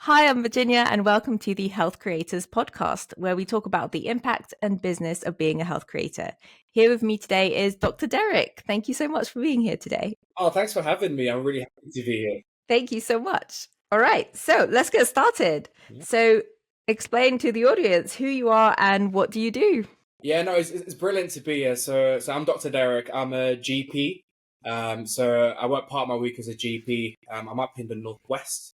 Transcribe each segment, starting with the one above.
Hi, I'm Virginia, and welcome to the Health Creators Podcast, where we talk about the impact and business of being a health creator. Here with me today is Dr. Derek. Thank you so much for being here today. Oh, thanks for having me. I'm really happy to be here. Thank you so much. All right, so let's get started. Yeah. So, explain to the audience who you are and what do you do? Yeah, no, it's brilliant to be here. So I'm Dr. Derek. I'm a GP. So I work part of my week as a GP. I'm up in the Northwest.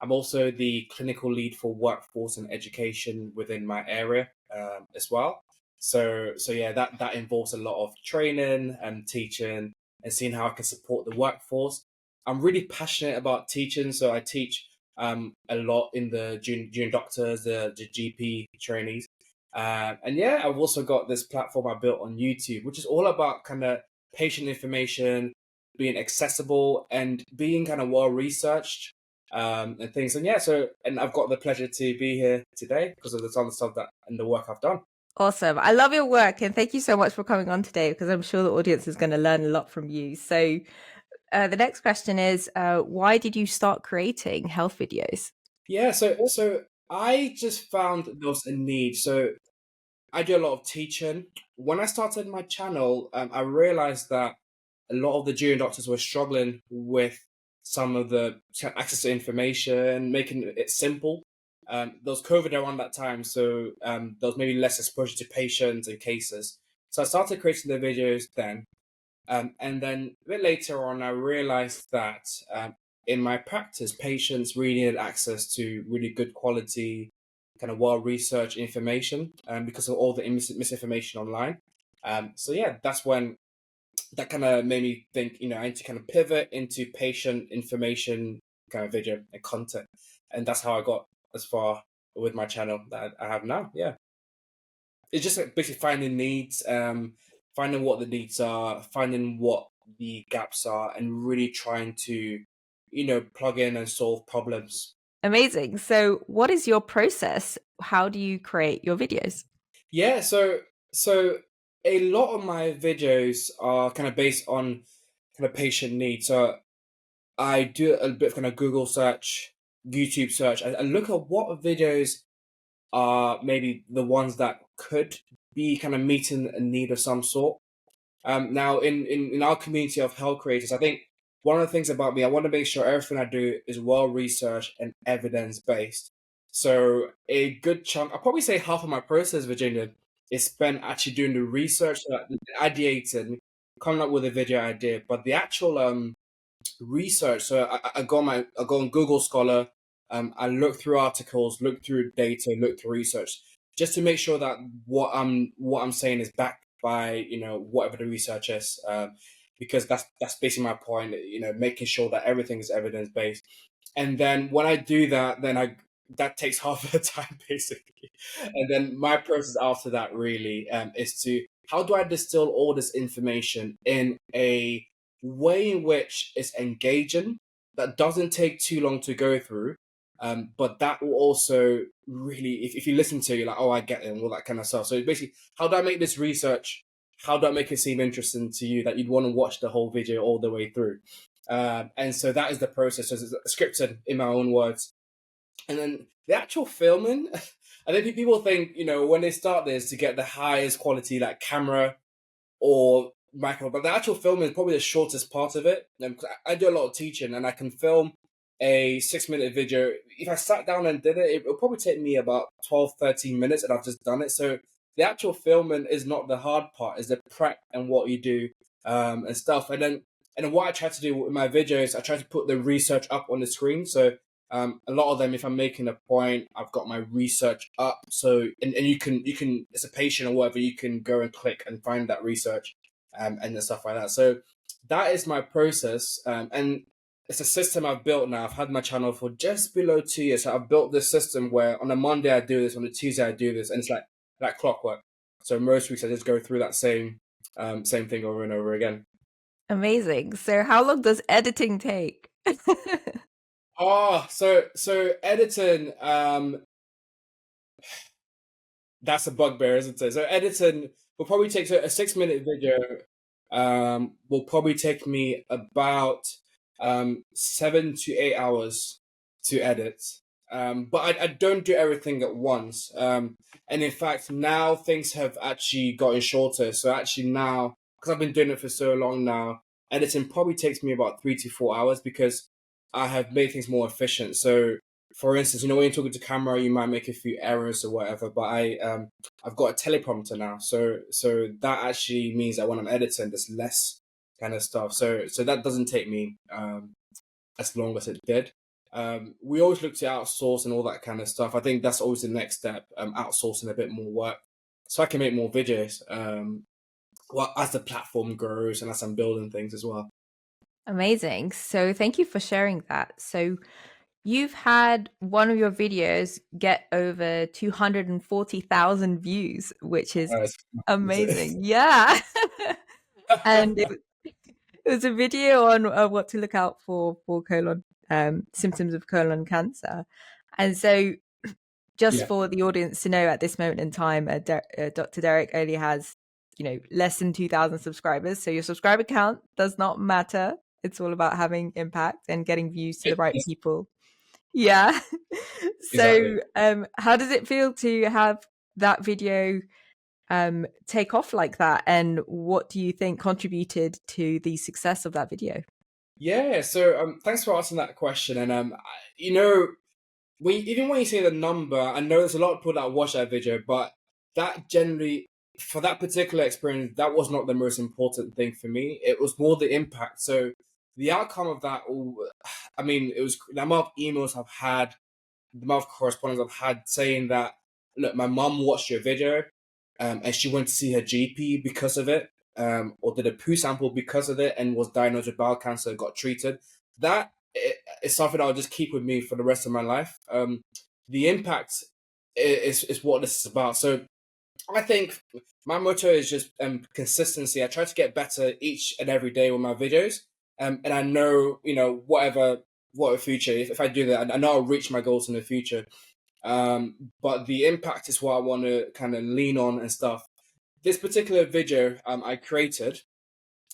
I'm also the clinical lead for workforce and education within my area as well. So yeah, that involves a lot of training and teaching and seeing how I can support the workforce. I'm really passionate about teaching, so I teach a lot in the junior doctors, the GP trainees. And yeah, I've also got this platform I built on YouTube, which is all about kind of patient information, being accessible and being kind of well researched and things. And yeah, and I've got the pleasure to be here today because of the ton of stuff that and the work I've done. Awesome. I love your work, and thank you so much for coming on today because I'm sure the audience is going to learn a lot from you. So, the next question is why did you start creating health videos? Yeah, so I just found there was a need. So I do a lot of teaching. When I started my channel, I realized that a lot of the junior doctors were struggling with some of the access to information, making it simple. There was COVID around that time, so there was maybe less exposure to patients and cases. So I started creating the videos then. And then a bit later on, I realized that in my practice, patients really needed access to really good quality, kind of well-researched information because of all the misinformation online. So yeah, that's when that kind of made me think, I need to kind of pivot into patient information kind of video and content. And that's how I got as far with my channel that I have now. Yeah. It's just like basically finding needs, finding what the needs are, finding what the gaps are, and really trying to, plug in and solve problems. Amazing. So, what is your process? How do you create your videos? Yeah, so a lot of my videos are kind of based on kind of patient needs. So I do a bit of kind of Google search, YouTube search. I look at what videos are maybe the ones that could be kind of meeting a need of some sort. Now, in our community of health creators, I think one of the things about me, I want to make sure everything I do is well researched and evidence based. So, a good chunk, I'll probably say half of my process, Virginia, is spent actually doing the research, ideating, coming up with a video idea. But the actual research, so I go on Google Scholar, I look through articles, look through data, look through research, just to make sure that what I'm saying is backed by whatever the research is, because that's basically my point. Making sure that everything is evidence based, and then when I do that, then I that takes half of the time basically, and then my process after that really is to how do I distill all this information in a way in which it's engaging, that doesn't take too long to go through, but that will also really, if you listen to it, you're like, oh, I get it, and all that kind of stuff. So basically, how do I make this research? How do I make it seem interesting to you that you'd want to watch the whole video all the way through? And so that is the process. So it's scripted in my own words. And then the actual filming, I think people think, when they start this to get the highest quality, like camera or microphone, but the actual film is probably the shortest part of it. I do a lot of teaching and I can film a 6-minute video. If I sat down and did it, it would probably take me about 12, 13 minutes and I've just done it. So the actual filming is not the hard part, is the prep and what you do and stuff. And then what I try to do with my videos, I try to put the research up on the screen. So a lot of them, if I'm making a point, I've got my research up. So and you can as a patient or whatever, you can go and click and find that research and the stuff like that. So that is my process, and it's a system I've built now. I've had my channel for just below 2 years. So I've built this system where on a Monday I do this, on a Tuesday I do this, and it's like clockwork. So most weeks I just go through that same thing over and over again. Amazing. So, how long does editing take? Oh, so editing, that's a bugbear, isn't it? So editing will probably take, so a 6-minute video will probably take me about 7 to 8 hours to edit. But I don't do everything at once. And in fact, now things have actually gotten shorter. So actually now, because I've been doing it for so long now, editing probably takes me about 3 to 4 hours because I have made things more efficient. So for instance, when you're talking to camera, you might make a few errors or whatever, but I've got a teleprompter now. So that actually means that when I'm editing, there's less kind of stuff. So that doesn't take me as long as it did. We always look to outsource and all that kind of stuff. I think that's always the next step, outsourcing a bit more work so I can make more videos. Well, as the platform grows and as I'm building things as well. Amazing. So thank you for sharing that. So you've had one of your videos get over 240,000 views, which is It's- amazing. Yeah. And it was a video on what to look out for colon symptoms of colon cancer. And so just yeah, for the audience to know, at this moment in time, Dr. Derek only has, less than 2,000 subscribers. So your subscriber count does not matter. It's all about having impact and getting views to the right people. Yeah. exactly. So how does it feel to have that video take off like that? And what do you think contributed to the success of that video? Yeah, so thanks for asking that question. And you know, even when you say the number, I know there's a lot of people that watch that video, but that generally, for that particular experience, that was not the most important thing for me. It was more the impact. So the outcome of that, I mean, it was the amount of emails I've had, the amount of correspondence I've had saying that, look, my mum watched your video, and she went to see her GP because of it, or did a poo sample because of it, and was diagnosed with bowel cancer, got treated. That is something I'll just keep with me for the rest of my life. The impact is what this is about. So I think my motto is just consistency. I try to get better each and every day with my videos, and I know what a future. If I do that, I know I'll reach my goals in the future. But the impact is what I want to kind of lean on and stuff. This particular video I created,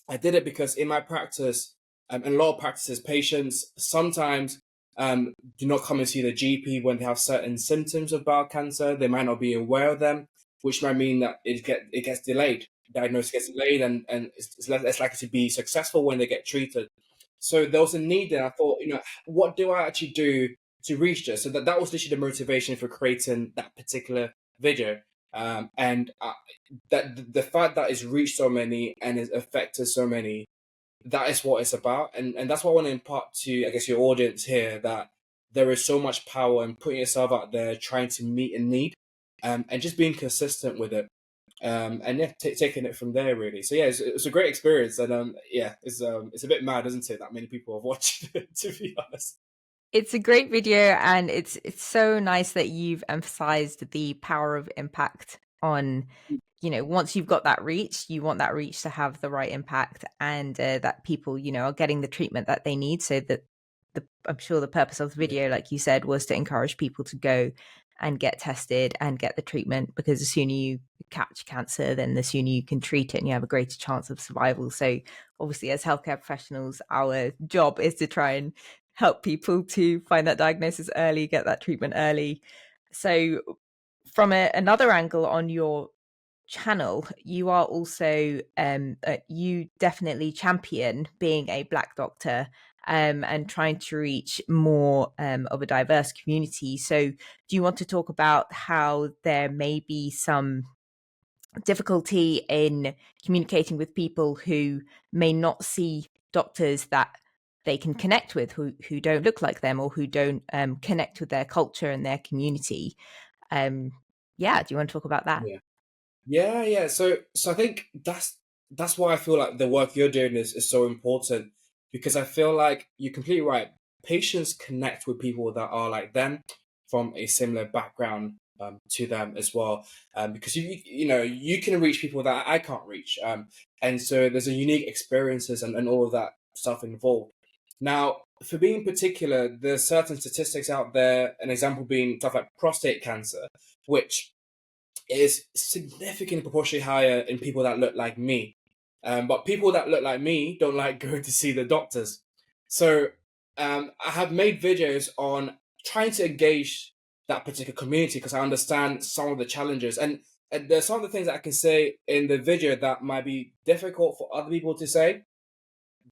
I did it because in my practice, in a lot of practices, patients sometimes do not come and see the GP when they have certain symptoms of bowel cancer. They might not be aware of them, which might mean that it gets delayed. Diagnosis gets delayed, and it's less likely to be successful when they get treated. So there was a need there. I thought, what do I actually do to reach this? So that was literally the motivation for creating that particular video. And that the fact that it's reached so many and it's affected so many, that is what it's about. And that's what I want to impart to, I guess, your audience here, that there is so much power in putting yourself out there, trying to meet a need, and just being consistent with it. And yeah, taking it from there really. So yeah, it's a great experience, and yeah, it's a bit mad, isn't it, that many people have watched it, to be honest. It's a great video, and it's so nice that you've emphasized the power of impact on, once you've got that reach, you want that reach to have the right impact, and that people, are getting the treatment that they need. So that I'm sure the purpose of the Yeah, video, like you said, was to encourage people to go and get tested and get the treatment, because the sooner you catch cancer, then the sooner you can treat it and you have a greater chance of survival. So obviously, as healthcare professionals, our job is to try and help people to find that diagnosis early, get that treatment early. So from another angle on your channel, you are also you definitely champion being a Black doctor, and trying to reach more of a diverse community. So do you want to talk about how there may be some difficulty in communicating with people who may not see doctors that they can connect with, who don't look like them, or who don't connect with their culture and their community? Yeah, do you want to talk about that? yeah. Yeah. So I think that's why I feel like the work you're doing is so important, because I feel like you're completely right. Patients connect with people that are like them, from a similar background to them as well. Because you can reach people that I can't reach. And so there's a unique experiences and all of that stuff involved. Now, for being particular, there's certain statistics out there. An example being stuff like prostate cancer, which is significantly proportionally higher in people that look like me. But people that look like me don't like going to see the doctors. So I have made videos on trying to engage that particular community because I understand some of the challenges. And there's some of the things that I can say in the video that might be difficult for other people to say.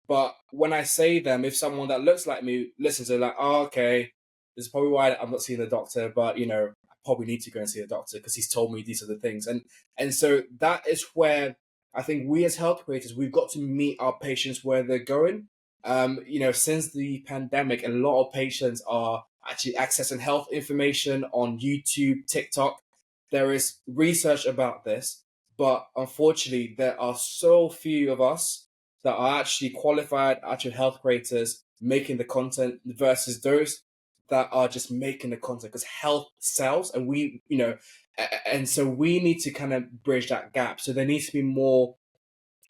But when I say them, if someone that looks like me listens to it, like, oh, okay, this is probably why I'm not seeing the doctor, but I probably need to go and see the doctor because he's told me these are the things. And so that is where I think we as health creators, we've got to meet our patients where they're going. Since the pandemic, a lot of patients are actually accessing health information on YouTube, TikTok. There is research about this, but unfortunately, there are so few of us that are actually qualified actual health creators making the content versus those that are just making the content because health sells and so we need to kind of bridge that gap. So there needs to be more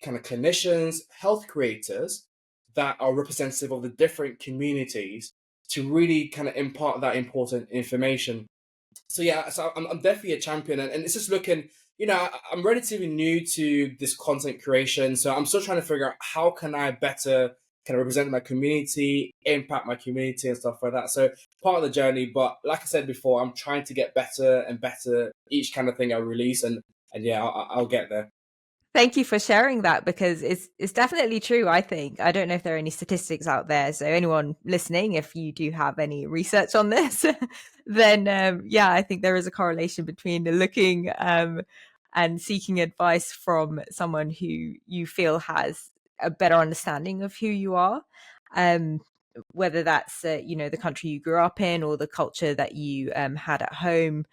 kind of clinicians, health creators that are representative of the different communities to really kind of impart that important information. So yeah, so I'm definitely a champion, and it's just looking, I'm relatively new to this content creation, so I'm still trying to figure out how can I better kind of represent my community, impact my community and stuff like that. So part of the journey, but like I said before, I'm trying to get better and better each kind of thing I release, and yeah, I'll get there. Thank you for sharing that, because it's definitely true. I think, I don't know if there are any statistics out there, so anyone listening, if you do have any research on this, then yeah, I think there is a correlation between looking and seeking advice from someone who you feel has a better understanding of who you are, whether that's the country you grew up in or the culture that you had at home,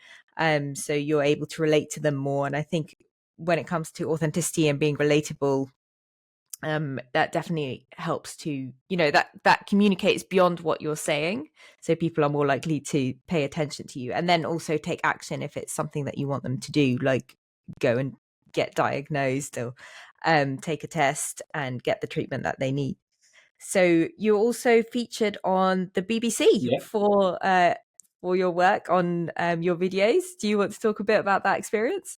so you're able to relate to them more. And I think when it comes to authenticity and being relatable, that definitely helps to, that communicates beyond what you're saying, so people are more likely to pay attention to you and then also take action if it's something that you want them to do, like go and get diagnosed or take a test and get the treatment that they need. So you're also featured on the BBC Yeah. for your work on your videos. Do you want to talk a bit about that experience?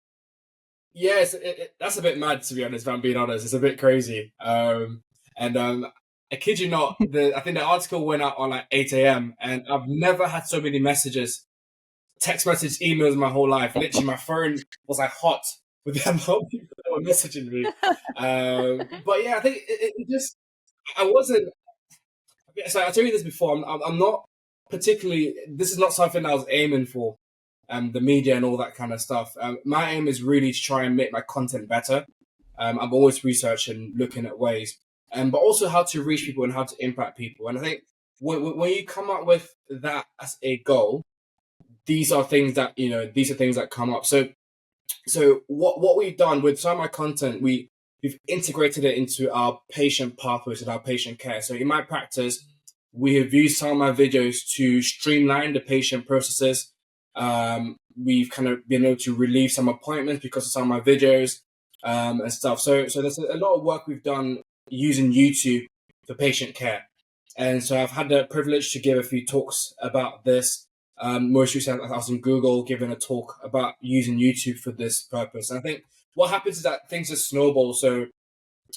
Yes, that's a bit mad, to be honest. If I'm being honest, it's a bit crazy. I kid you not, I think the article went out on like 8 a.m. and I've never had so many messages, text message, emails my whole life. Literally, my phone was like hot with the amount of people that were messaging me. But yeah, I think it just I wasn't. So I told you this before. I'm not particularly. This is not something I was aiming for. The media and all that kind of stuff. My aim is really to try and make my content better. I'm always researching, looking at ways, but also how to reach people and how to impact people. And I think when you come up with that as a goal, these are things that come up. So what we've done with some of my content, we've integrated it into our patient pathways and our patient care. So in my practice, we have used some of my videos to streamline the patient processes. We've kind of been able to relieve some appointments because of some of my videos and stuff. So there's a lot of work we've done using YouTube for patient care. And so I've had the privilege to give a few talks about this. Most recently, I was in Google giving a talk about using YouTube for this purpose. And I think what happens is that things just snowball. So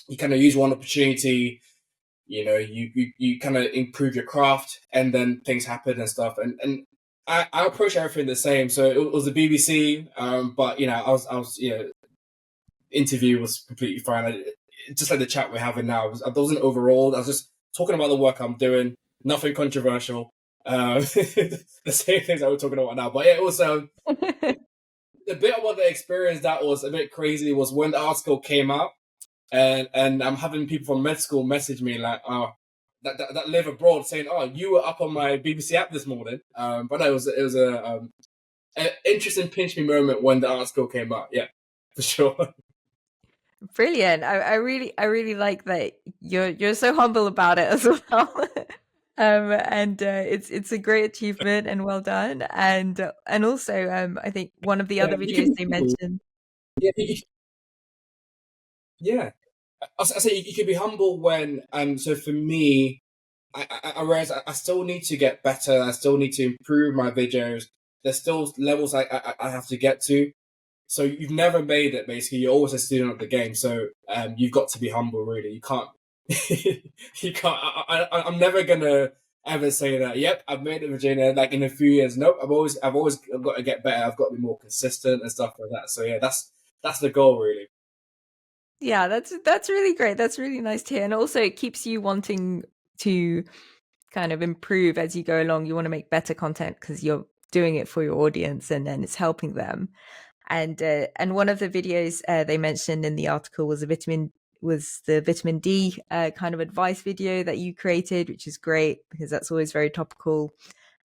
you kind of use one opportunity, you kind of improve your craft, and then things happen and stuff. And I approach everything the same. So it was the BBC, but I was interview was completely fine. Just like the chat we're having now, I wasn't overawed. I was just talking about the work I'm doing, nothing controversial. The same things that we're talking about now. But yeah, it was the bit about the experience that was a bit crazy was when the article came out, and I'm having people from med school message me like, oh, that live abroad saying, "Oh, you were up on my BBC app this morning." But it was an interesting pinch me moment when the article came out. Yeah, for sure. Brilliant. I really like that you're so humble about it as well. And it's a great achievement and well done. And also I think one of the Yeah, other you can videos be they humble. mentioned. Yeah, yeah. I say you can be humble when. So for me, I realize I still need to get better. I still need to improve my videos. There's still levels I have to get to. So you've never made it. Basically, you're always a student of the game. So you've got to be humble. Really, you can't. You can't. I'm never gonna ever say that, yep, I've made it, Virginia, like in a few years. Nope, I've always got to get better. I've got to be more consistent and stuff like that. So yeah, that's the goal, really. Yeah, that's really great. That's really nice to hear. And also it keeps you wanting to kind of improve as you go along. You want to make better content because you're doing it for your audience and then it's helping them. And one of the videos they mentioned in the article was the vitamin D kind of advice video that you created, which is great because that's always very topical.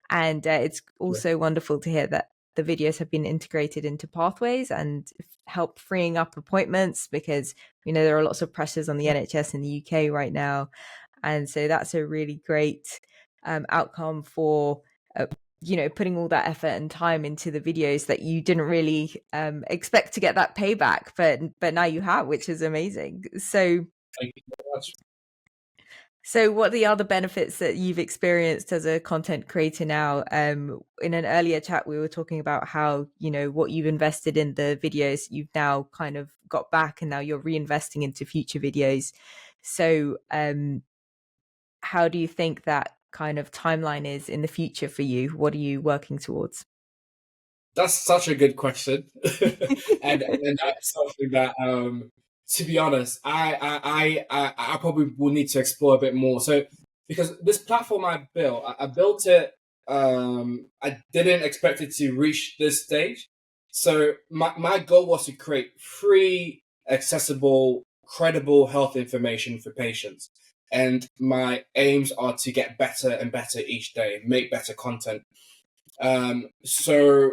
And it's Yeah. also wonderful to hear that the videos have been integrated into pathways and help freeing up appointments because there are lots of pressures on the NHS in the UK right now, and so that's a really great outcome for putting all that effort and time into the videos that you didn't really expect to get that payback, but now you have, which is amazing. Thank you very much. So what are the other benefits that you've experienced as a content creator now? In an earlier chat, we were talking about how, what you've invested in the videos, you've now kind of got back and now you're reinvesting into future videos. So how do you think that kind of timeline is in the future for you? What are you working towards? That's such a good question, and that's something that, to be honest, I probably will need to explore a bit more. So, because this platform I built it. I didn't expect it to reach this stage. So my goal was to create free, accessible, credible health information for patients, and my aims are to get better and better each day, make better content. So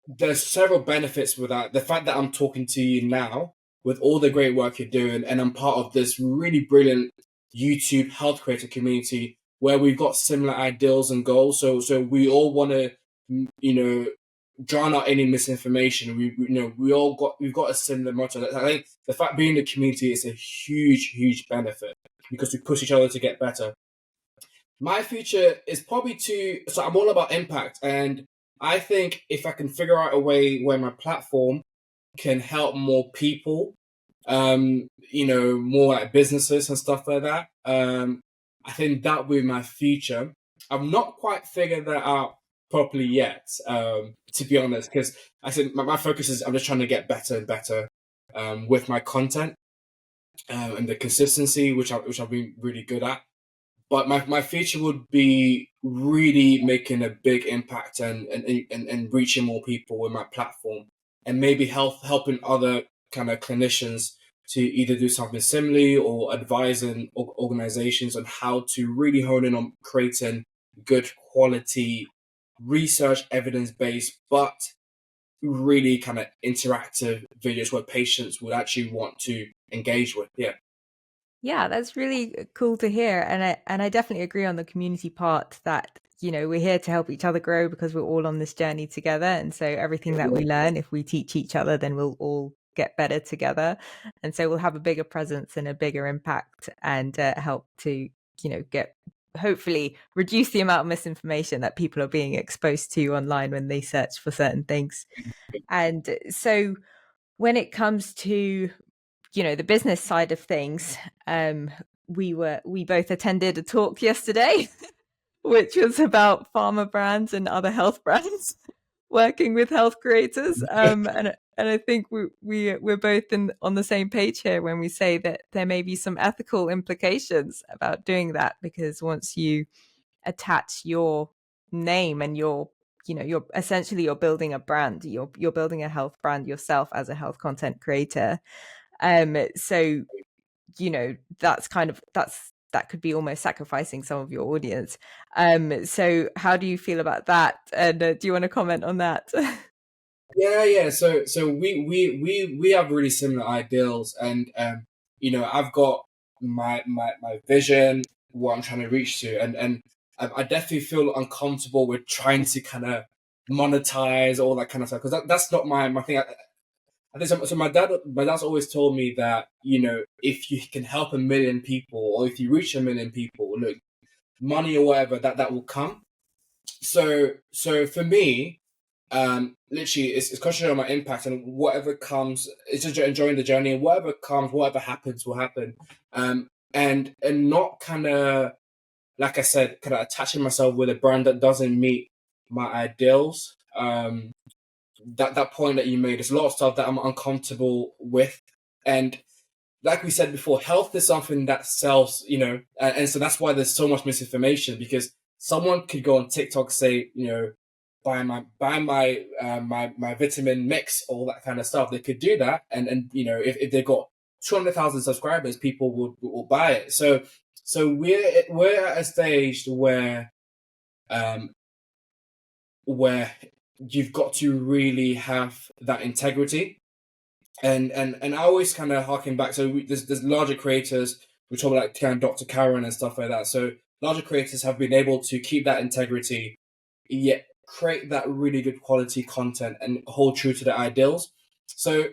there's several benefits with that. The fact that I'm talking to you now with all the great work you're doing, and I'm part of this really brilliant YouTube health creator community where we've got similar ideals and goals. So we all want to, drown out any misinformation. We've got a similar motto. I think the fact being in the community is a huge benefit because we push each other to get better. My future is probably so I'm all about impact, and I think if I can figure out a way where my platform can help more people, more like businesses and stuff like that, I think that will be my future. I've not quite figured that out properly yet, to be honest, because I said my focus is I'm just trying to get better and better with my content and the consistency, which I've been really good at. But my future would be really making a big impact and reaching more people with my platform, and maybe helping other kind of clinicians to either do something similarly or advising organizations on how to really hone in on creating good quality research, evidence-based, but really kind of interactive videos where patients would actually want to engage with. Yeah. Yeah, that's really cool to hear. And I definitely agree on the community part that, we're here to help each other grow because we're all on this journey together. And so everything that we learn, if we teach each other, then we'll all get better together. And so we'll have a bigger presence and a bigger impact and help to, get hopefully reduce the amount of misinformation that people are being exposed to online when they search for certain things. And so when it comes to the business side of things, we both attended a talk yesterday which was about pharma brands and other health brands working with health creators, and I think we're both on the same page here when we say that there may be some ethical implications about doing that, because once you attach your name and you're essentially you're building a brand, you're building a health brand yourself as a health content creator. So that could be almost sacrificing some of your audience. So how do you feel about that? And do you want to comment on that? Yeah. So we have really similar ideals, and I've got my vision, what I'm trying to reach to, and I definitely feel uncomfortable with trying to kind of monetize all that kind of stuff, because that's not my thing. I think so. So my dad's always told me that if you can help a million people, or if you reach a million people, look, money or whatever that will come. So for me, literally it's concentrating on my impact, and whatever comes, it's just enjoying the journey, and whatever comes, whatever happens will happen. And not kind of like I said, kind of attaching myself with a brand that doesn't meet my ideals. That point that you made, there's a lot of stuff that I'm uncomfortable with, and like we said before, health is something that sells, and so that's why there's so much misinformation, because someone could go on TikTok, say, buy my vitamin mix, all that kind of stuff. They could do that, and if they've got 200,000 subscribers, people will buy it. So we're at a stage um where you've got to really have that integrity. And I always kind of harken back. So there's larger creators, we talk about like kind of Dr. Karen and stuff like that. So larger creators have been able to keep that integrity, yet create that really good quality content and hold true to their ideals. So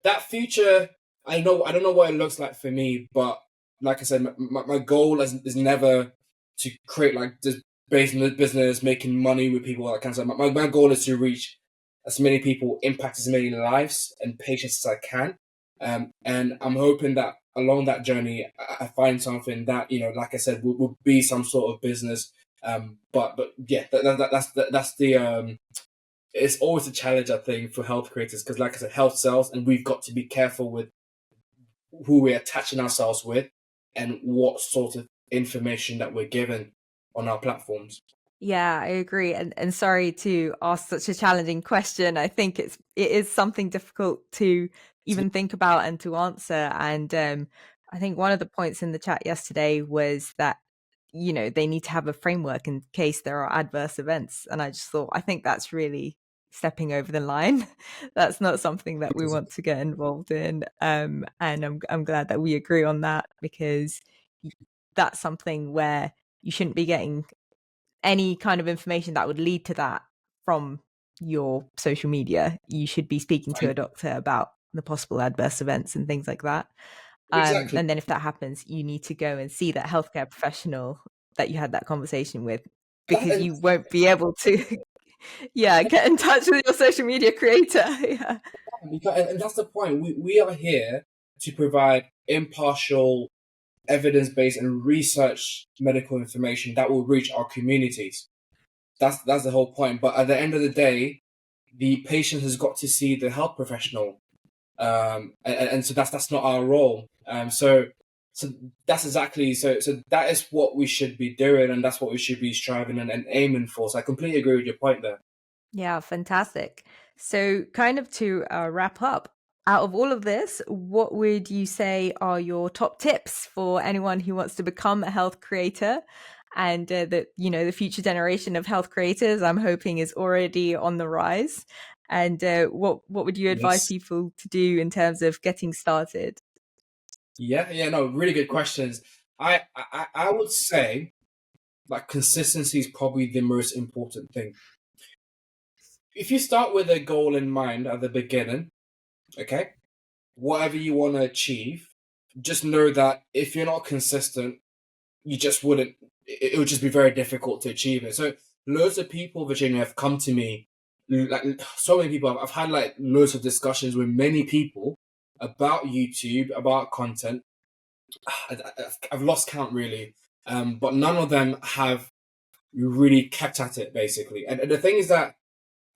that future, I don't know what it looks like for me, but like I said, my goal is never to create like this business, making money with people, that kind of stuff. My goal is to reach as many people, impact as many lives and patients as I can. And I'm hoping that along that journey, I find something that, like I said, will be some sort of business. But yeah, that's the it's always a challenge, I think, for health creators, because like I said, health sells, and we've got to be careful with who we're attaching ourselves with and what sort of information that we're given on our platforms. Yeah, I agree. And sorry to ask such a challenging question. I think it is something difficult to even think about and to answer. And I think one of the points in the chat yesterday was that, they need to have a framework in case there are adverse events. And I just thought, I think that's really stepping over the line. That's not something that we want to get involved in. And I'm glad that we agree on that, because that's something where you shouldn't be getting any kind of information that would lead to that from your social media. You should be speaking to a doctor about the possible adverse events and things like that. Exactly. And then if that happens, you need to go and see that healthcare professional that you had that conversation with, because you won't be able to get in touch with your social media creator. Yeah. And that's the point. We are here to provide impartial, evidence-based and research medical information that will reach our communities. That's the whole point. But at the end of the day, the patient has got to see the health professional, and so that's not our role. So that's exactly so that is what we should be doing, and that's what we should be striving and aiming for. So I completely agree with your point there. Yeah, fantastic. So, kind of to wrap up, out of all of this, what would you say are your top tips for anyone who wants to become a health creator? And the future generation of health creators, I'm hoping, is already on the rise. And what would you advise Yes. people to do in terms of getting started? Yeah, no, really good questions. I would say like consistency is probably the most important thing. If you start with a goal in mind at the beginning, okay, whatever you want to achieve, just know that if you're not consistent, you just wouldn't, it would just be very difficult to achieve it. So loads of people, Virginia, have come to me, like so many people, I've had like loads of discussions with many people about YouTube, about content. I've lost count really, but none of them have really kept at it basically. And the thing is that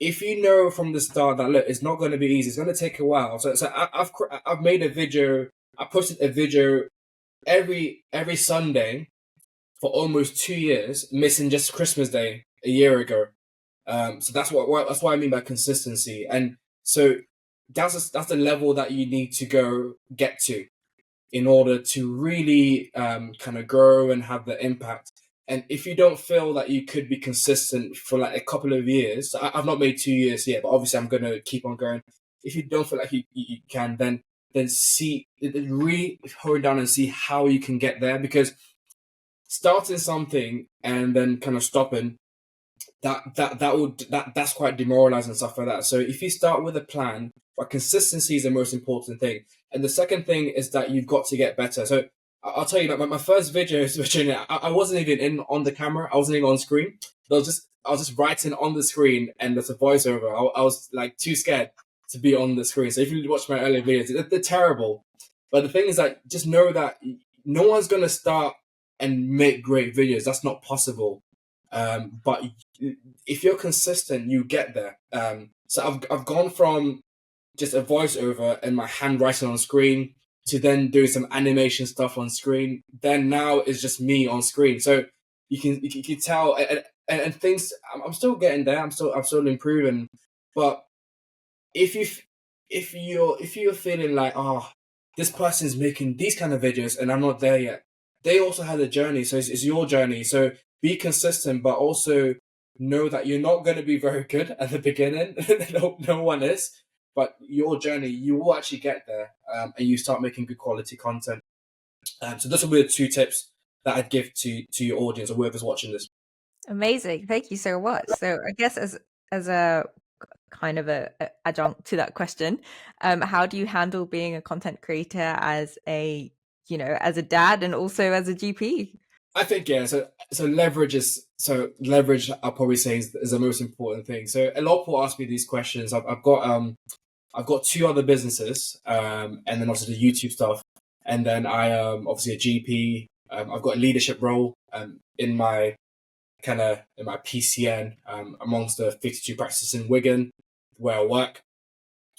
if you know from the start that look, it's not going to be easy, it's going to take a while. So I've made a video. I posted a video every Sunday for almost 2 years, missing just Christmas Day a year ago. So that's what I mean by consistency. And so that's the level that you need to go get to in order to really kind of grow and have the impact. And if you don't feel that you could be consistent for like a couple of years, I've not made 2 years yet, but obviously I'm going to keep on going. If you don't feel like you can, then see, really hurry down and see how you can get there, because starting something and then kind of stopping, that's quite demoralizing and stuff like that. So if you start with a plan, but consistency is the most important thing. And the second thing is that you've got to get better. So I'll tell you, my first video, Virginia, I wasn't even on the camera. I wasn't even on screen. I was just writing on the screen, and there's a voiceover. I was like too scared to be on the screen. So if you watch my earlier videos, they're terrible. But the thing is that just know that no one's going to start and make great videos. That's not possible. But if you're consistent, you get there. So I've gone from just a voiceover and my handwriting on screen to then doing some animation stuff on screen. Then now it's just me on screen. So you can tell, and things. I'm still getting there. I'm still improving. But if you if you're feeling like, oh, this person's making these kind of videos and I'm not there yet, they also had a journey. So it's your journey. So be consistent, but also know that you're not going to be very good at the beginning. No one is. But your journey, you will actually get there, and you start making good quality content. So those will be the 2 tips that I'd give to your audience or whoever's watching this. Amazing. Thank you so much. So I guess as a kind of a adjunct to that question, how do you handle being a content creator as a, as a dad and also as a GP? I think, yeah. So leverage. I'll probably say is the most important thing. So a lot of people ask me these questions. I've got 2 other businesses, and then also the YouTube stuff, and then I obviously a GP. I've got a leadership role in my PCN amongst the 52 practices in Wigan where I work.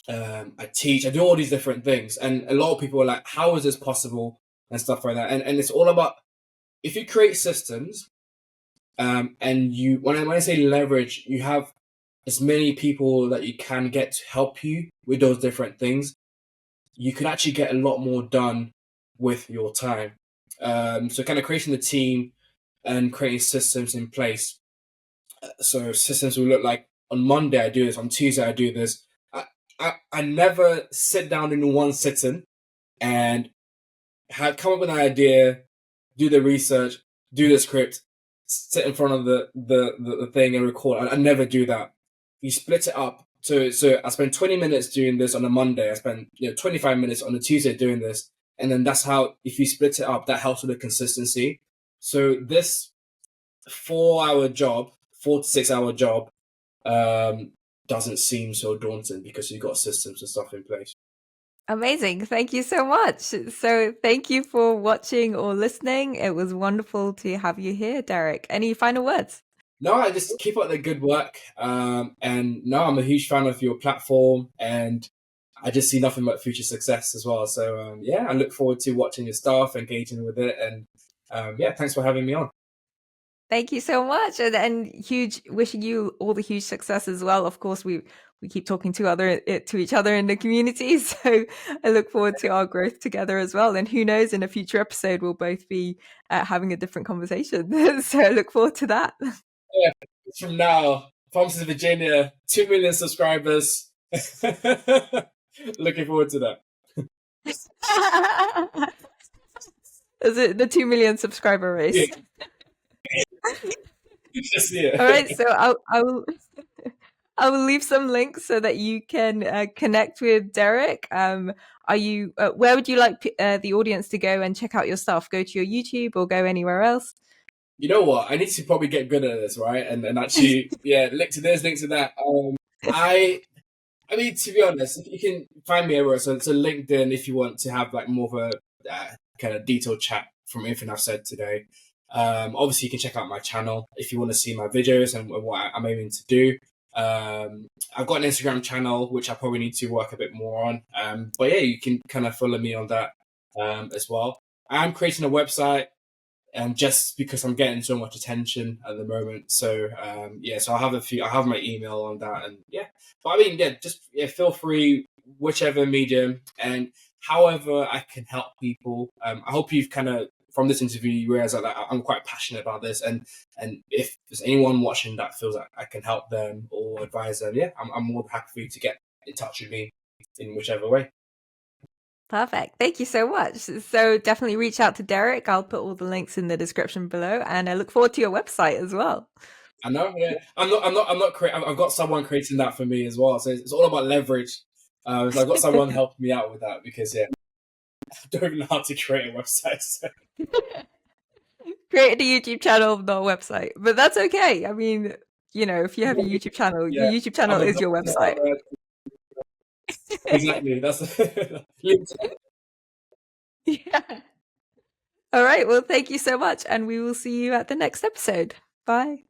I teach. I do all these different things, and a lot of people are like, "How is this possible?" and stuff like that. And it's all about, if you create systems, and when I say leverage, you have as many people that you can get to help you with those different things, you can actually get a lot more done with your time. So kind of creating the team and creating systems in place. So systems will look like, on Monday I do this, on Tuesday I do this. I never sit down in one sitting and come up with an idea, do the research, do the script, sit in front of the thing and record. I never do that. You split it up. So I spend 20 minutes doing this on a Monday. I spend 25 minutes on a Tuesday doing this. And then that's how, if you split it up, that helps with the consistency. So this 4 to 6 hour job, doesn't seem so daunting because you've got systems and stuff in place. Amazing. Thank you so much. So thank you for watching or listening. It was wonderful to have you here, Derek. Any final words? No, I just keep up the good work. And no, I'm a huge fan of your platform, and I just see nothing but future success as well. So yeah, I look forward to watching your stuff, engaging with it, and yeah, thanks for having me on. Thank you so much, and huge wishing you all the huge success as well. Of course, we keep talking to each other in the community, so I look forward to our growth together as well. And who knows, in a future episode, we'll both be having a different conversation. So I look forward to that. Yeah, from now, Thompson, Virginia, 2 million subscribers. Looking forward to that. Is it the 2 million subscriber race? Yeah. Just see it. All right, so I will leave some links so that you can connect with Derek. Are you? Where would you like the audience to go and check out your stuff? Go to your YouTube or go anywhere else? You know what? I need to probably get good at this, right? And actually, yeah, link to this, link to that. I mean, to be honest, if you can find me everywhere. So LinkedIn, if you want to have like more of a kind of detailed chat from everything I've said today. Obviously, you can check out my channel if you want to see my videos and what I'm aiming to do. I've got an Instagram channel, which I probably need to work a bit more on. But yeah, you can kind of follow me on that as well. I'm creating a website, just because I'm getting so much attention at the moment. So yeah, so I have my email on that, and yeah. But I mean, yeah, just feel free, whichever medium and however I can help people. I hope you've kind of, from this interview, you realize that I'm quite passionate about this, and if there's anyone watching that feels like I can help them or advise them, yeah, I'm more than happy for you to get in touch with me in whichever way. Perfect. Thank you so much. So definitely reach out to Derek. I'll put all the links in the description below, and I look forward to your website as well. I know, yeah. I'm not I've got someone creating that for me as well. So it's all about leverage. So I've got someone helping me out with that because, yeah, I don't even know how to create a website. So. Create a YouTube channel, not a website, but that's okay. I mean, if you have a YouTube channel, Yeah, your YouTube channel is your website. Exactly. That's Yeah. All right. Well, thank you so much. And we will see you at the next episode. Bye.